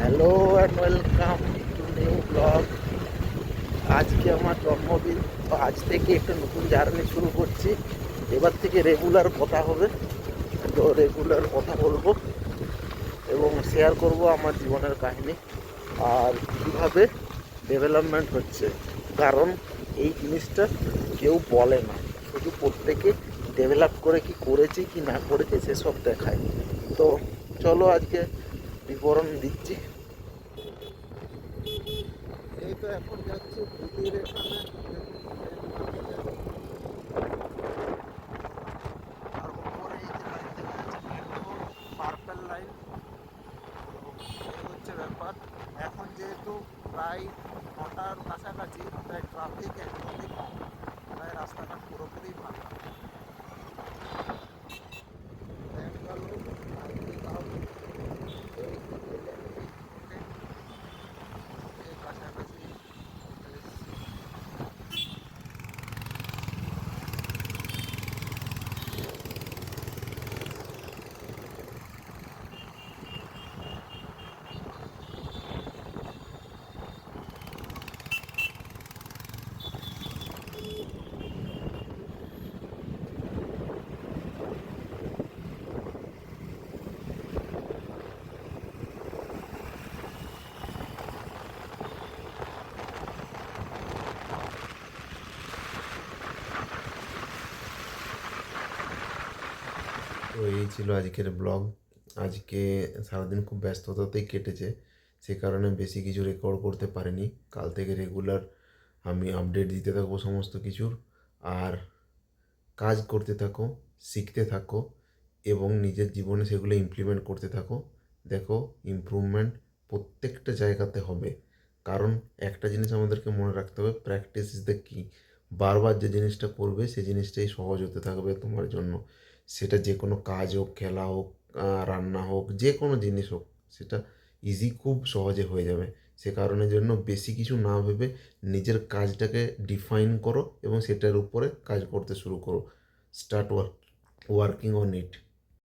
Hello and welcome to new blog. আজকে আমার জন্মদিন, তো আজ থেকে একটা নতুন জার্নি শুরু করছি। এবার থেকে রেগুলার কথা হবে, তো রেগুলার কথা বলবো এবং শেয়ার করব আমার জীবনের কাহিনী আর কীভাবে ডেভেলপমেন্ট হচ্ছে। কারণ এই জিনিসটা কেউ বলে না, শুধু প্রত্যেকে ডেভেলপ করে কি করেছে কি না করেছে সেসব দেখায়। তো চলো আজকে বিবরণ দিচ্ছি। এই তো এখন যাচ্ছি পুরীর এখানে, দেখুন ট্রেন নামছে আর উপরে এই যে লাইন দেখা যাচ্ছে মেট্রো পার্পেল লাইন। এই হচ্ছে ব্যাপার। এখন যেহেতু প্রায় 9টার কাছাকাছি, তাই ট্রাফিক একদমই কম, তাই রাস্তাঘাট পুরোপুরি ফাঁকা। ব্যাঙ্গালোর নাইটিঙ্গাল এই এলএনটি এর কাছাকাছি এসেছি। তো এই ছিল আজকের ব্লগ। আজকে সারাদিন খুব ব্যস্ততাতেই কেটেছে, সে কারণে বেশি কিছু রেকর্ড করতে পারিনি। কাল থেকে রেগুলার আমি আপডেট দিতে থাকবো সমস্ত কিছুর। আর কাজ করতে থাকো, শিখতে থাকো এবং নিজের জীবনে সেগুলো ইমপ্লিমেন্ট করতে থাকো। দেখো, ইমপ্রুভমেন্ট প্রত্যেকটা জায়গাতে হবে। কারণ একটা জিনিস আমাদেরকে মনে রাখতে হবে, প্র্যাকটিস ইজ দ্য কি। বারবার যে জিনিসটা করবে সেই জিনিসটাই সহজ হতে থাকবে তোমার জন্য। সেটা যে কোনো কাজ হোক, খেলা হোক, রান্না হোক, যে কোনো জিনিস হোক, সেটা ইজি খুব সহজে হয়ে যাবে। সে কারণের জন্য বেশি কিছু না ভেবে নিজের কাজটাকে ডিফাইন করো এবং সেটার উপরে কাজ করতে শুরু করো। Start working on it.